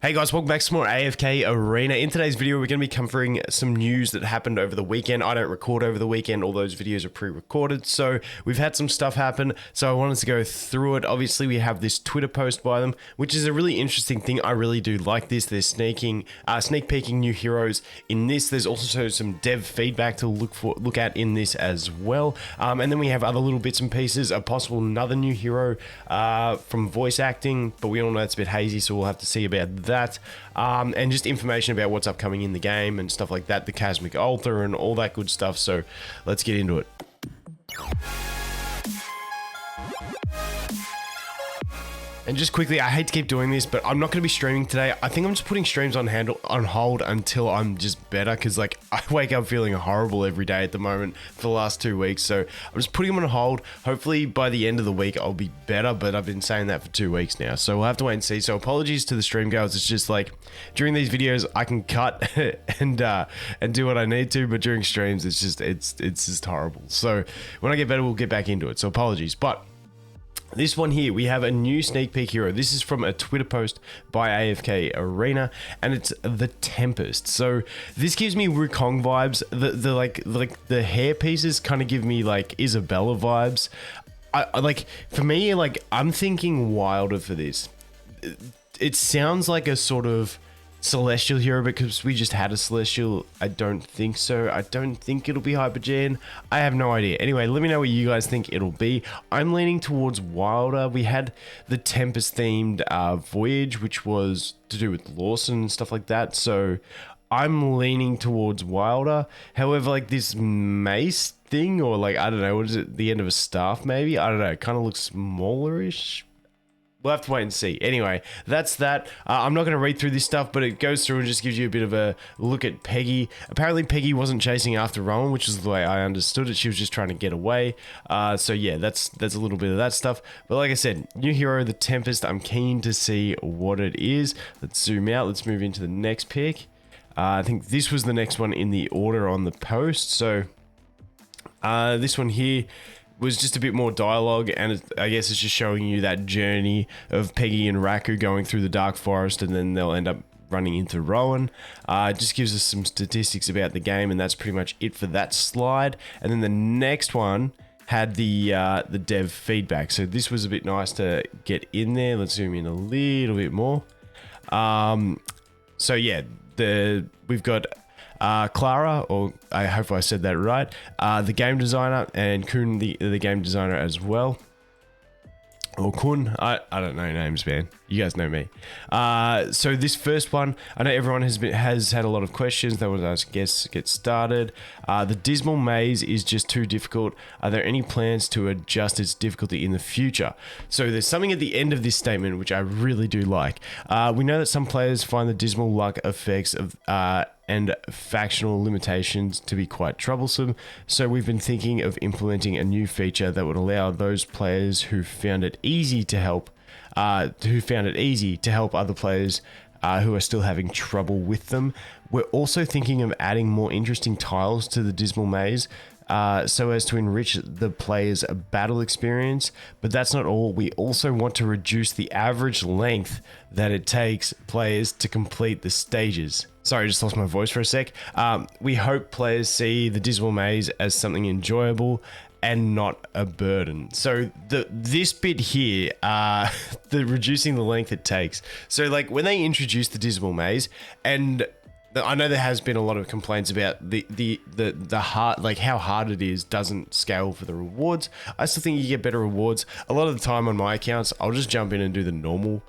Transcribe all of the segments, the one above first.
Hey guys, welcome back to some more AFK Arena. In today's video, we're going to be covering some news that happened over the weekend. I don't record over the weekend. All those videos are pre-recorded. So we've had some stuff happen. So I wanted to go through it. Obviously, we have this Twitter post by them, which is a really interesting thing. I really do like this. They're sneak peeking new heroes in this. There's also some dev feedback to look at in this as well. And then we have other little bits and pieces. A possible another new hero from voice acting, but we all know it's a bit hazy, so we'll have to see about that. And just information about what's upcoming in the game and stuff like that, the Cosmic Altar and all that good stuff. So let's get into it. And just quickly, I hate to keep doing this, but I'm not going to be streaming today. I think I'm just putting streams on hold until I'm just better, because like I wake up feeling horrible every day at the moment for the last 2 weeks. So I'm just putting them on hold. Hopefully by the end of the week I'll be better, but I've been saying that for 2 weeks now, so we'll have to wait and see. So apologies to the stream girls. It's just like during these videos I can cut and do what I need to, but during streams it's just horrible. So when I get better, we'll get back into it. So apologies, but this one here, we have a new sneak peek hero. This is from a Twitter post by AFK Arena, and it's the Tempest. So this gives me Wukong vibes. The hair pieces kind of give me like Isabella vibes. I like, for me, like I'm thinking Wilder for this. It sounds like a sort of Celestial hero, because we just had a Celestial. I don't think so. I don't think it'll be Hypergen. I have no idea. Anyway, let me know what you guys think it'll be. I'm leaning towards Wilder. We had the Tempest themed Voyage, which was to do with Lawson and stuff like that. So I'm leaning towards Wilder. However, like this mace thing, or like, I don't know, what is it? The end of a staff maybe? I don't know. It kind of looks smallerish. We'll have to wait and see. Anyway, that's that. I'm not going to read through this stuff, but it goes through and just gives you a bit of a look at Peggy. Apparently, Peggy wasn't chasing after Rowan, which is the way I understood it. She was just trying to get away. So yeah, that's a little bit of that stuff. But like I said, new hero, the Tempest. I'm keen to see what it is. Let's zoom out. Let's move into the next pick. I think this was the next one in the order on the post. So this one here was just a bit more dialogue, and I guess it's just showing you that journey of Peggy and Raku going through the Dark Forest, and then they'll end up running into Rowan. It just gives us some statistics about the game, and that's pretty much it for that slide. And then the next one had the dev feedback, so this was a bit nice to get in there. Let's zoom in a little bit more. So yeah, we've got Clara, or I hope I said that right, the game designer, and Kun, the game designer as well. Or Kun, I don't know names, man. You guys know me. So this first one, I know everyone has had a lot of questions. They want to get started. The Dismal Maze is just too difficult. Are there any plans to adjust its difficulty in the future? So there's something at the end of this statement which I really do like. We know that some players find the dismal luck effects of and factional limitations to be quite troublesome, so we've been thinking of implementing a new feature that would allow those players who found it easy to help other players who are still having trouble with them. We're also thinking of adding more interesting tiles to the Dismal Maze, so as to enrich the player's battle experience. But that's not all. We also want to reduce the average length that it takes players to complete the stages. Sorry, I just lost my voice for a sec. We hope players see the Dismal Maze as something enjoyable and not a burden. So this bit here, the reducing the length it takes. So like when they introduced the Dismal Maze, and I know there has been a lot of complaints about the hard, like how hard it is doesn't scale for the rewards. I still think you get better rewards. A lot of the time on my accounts, I'll just jump in and do the normal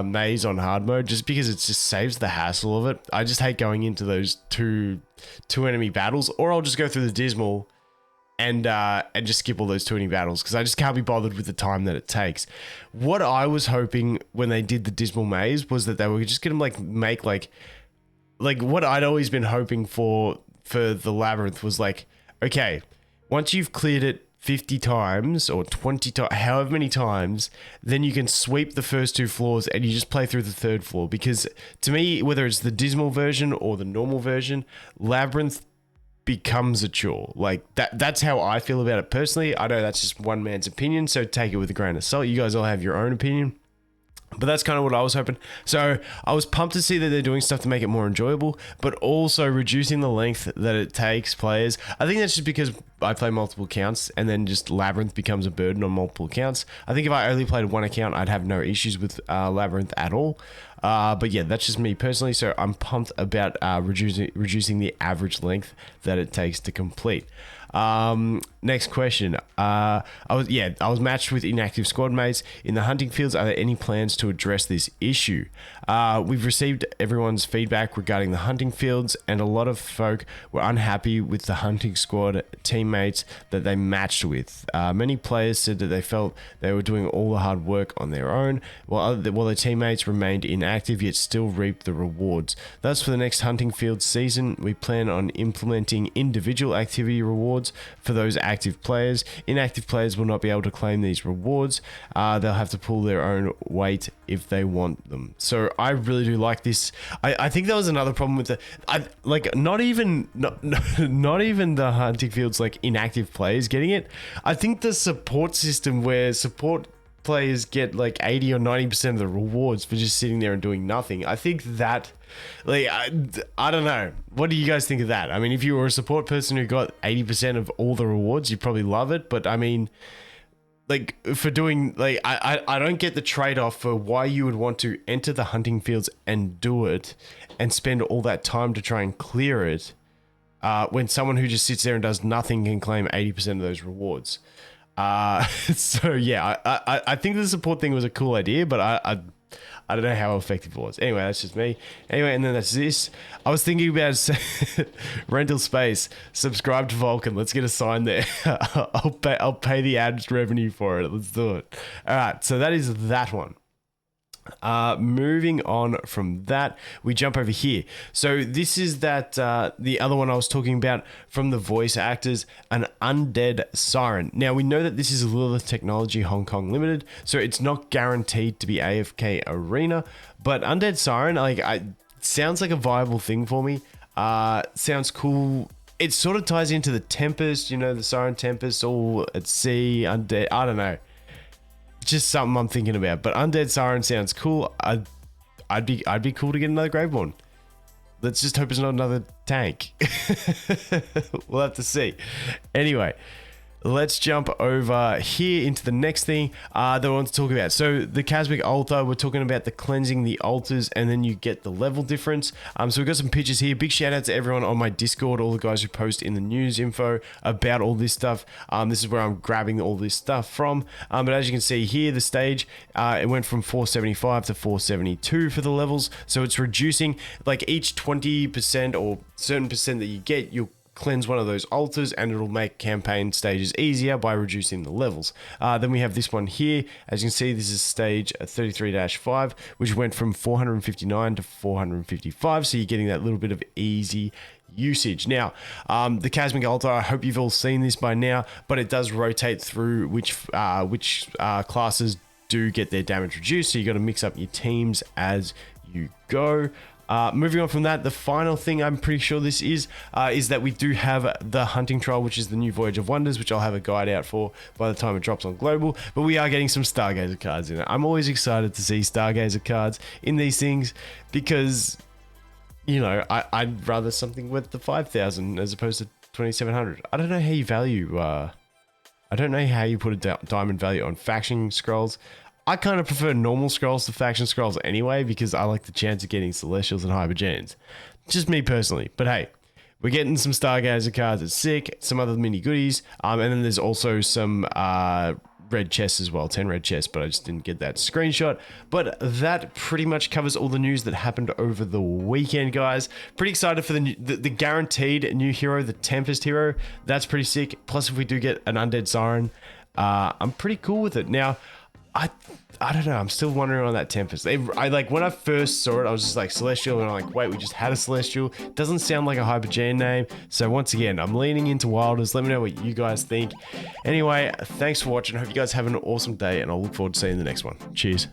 maze on hard mode, just because it just saves the hassle of it. I just hate going into those two enemy battles, or I'll just go through the Dismal and just skip all those 2 enemy battles, because I just can't be bothered with the time that it takes. What I was hoping when they did the Dismal Maze was that they were just gonna make like what I'd always been hoping for the Labyrinth was like, okay, once you've cleared it 50 times or 20 times, however many times, then you can sweep the first 2 floors and you just play through the 3rd floor. Because to me, whether it's the Dismal version or the normal version, Labyrinth becomes a chore. Like that's how I feel about it personally. I know that's just one man's opinion, so take it with a grain of salt. You guys all have your own opinion. But that's kind of what I was hoping. So I was pumped to see that they're doing stuff to make it more enjoyable, but also reducing the length that it takes players. I think that's just because I play multiple accounts, and then just Labyrinth becomes a burden on multiple accounts. I think if I only played one account, I'd have no issues with Labyrinth at all. But yeah, that's just me personally. So I'm pumped about reducing the average length that it takes to complete. Next question. I was matched with inactive squad mates in the hunting fields. Are there any plans to address this issue? We've received everyone's feedback regarding the hunting fields, and a lot of folk were unhappy with the hunting squad teammates that they matched with. Many players said that they felt they were doing all the hard work on their own, while their teammates remained inactive yet still reaped the rewards. Thus, for the next hunting field season, we plan on implementing individual activity rewards for those active players. Inactive players will not be able to claim these rewards. They'll have to pull their own weight if they want them. So I really do like this. I think that was another problem with not even the hunting fields, like inactive players getting it. I think the support system where support players get like 80 or 90% of the rewards for just sitting there and doing nothing. I think that, like, I don't know. What do you guys think of that? I mean, if you were a support person who got 80% of all the rewards, you'd probably love it. But I mean, like, for doing, like, I don't get the trade-off for why you would want to enter the hunting fields and do it and spend all that time to try and clear it when someone who just sits there and does nothing can claim 80% of those rewards. So yeah, I think the support thing was a cool idea, but I don't know how effective it was. Anyway, that's just me. Anyway, and then that's this. I was thinking about rental space. Subscribe to Vulcan. Let's get a sign there. I'll pay the ads revenue for it. Let's do it. All right, so that is that one. Moving on from that, we jump over here. So this is that the other one I was talking about from the voice actors, an undead siren. Now we know that this is Lilith Technology Hong Kong Limited, so it's not guaranteed to be AFK Arena, but undead siren, sounds like a viable thing for me. Sounds cool. It sort of ties into the Tempest, you know, the Siren Tempest, all at sea, undead. I don't know. Just something I'm thinking about, but undead siren sounds cool. I'd be cool to get another Graveborn. Let's just hope it's not another tank. We'll have to see. Anyway, let's jump over here into the next thing that I want to talk about. So the Cosmic Altar, we're talking about the cleansing the altars, and then you get the level difference. So we've got some pictures here. Big shout out to everyone on my Discord, all the guys who post in the news info about all this stuff. This is where I'm grabbing all this stuff from. But as you can see here, the stage, it went from 475 to 472 for the levels. So it's reducing, like, each 20% or certain percent that you get, you'll cleanse one of those altars, and it'll make campaign stages easier by reducing the levels. Then we have this one here. As you can see, this is stage 33-5, which went from 459 to 455, so you're getting that little bit of easy usage. Now, the Cosmic Altar, I hope you've all seen this by now, but it does rotate through which classes do get their damage reduced, so you got to mix up your teams as you go. Moving on from that, the final thing I'm pretty sure this is that we do have the hunting trial, which is the new Voyage of Wonders, which I'll have a guide out for by the time it drops on Global, but we are getting some Stargazer cards in it. I'm always excited to see Stargazer cards in these things because, you know, I'd rather something worth the 5,000 as opposed to 2,700. I don't know how you value, I don't know how you put a diamond value on faction scrolls. I kind of prefer normal scrolls to faction scrolls anyway, because I like the chance of getting Celestials and Hypergenes. Just me personally. But hey, we're getting some Stargazer cards. It's sick. Some other mini goodies. And then there's also some red chests as well. 10 red chests, but I just didn't get that screenshot. But that pretty much covers all the news that happened over the weekend, guys. Pretty excited for the guaranteed new hero, the Tempest hero. That's pretty sick. Plus, if we do get an Undead Siren, I'm pretty cool with it. Now, I don't know. I'm still wondering on that Tempest. I like, when I first saw it, I was just like Celestial, and I'm like, wait, we just had a Celestial. Doesn't sound like a Hypergene name. So once again, I'm leaning into Wilders. Let me know what you guys think. Anyway, thanks for watching. Hope you guys have an awesome day, and I'll look forward to seeing the next one. Cheers.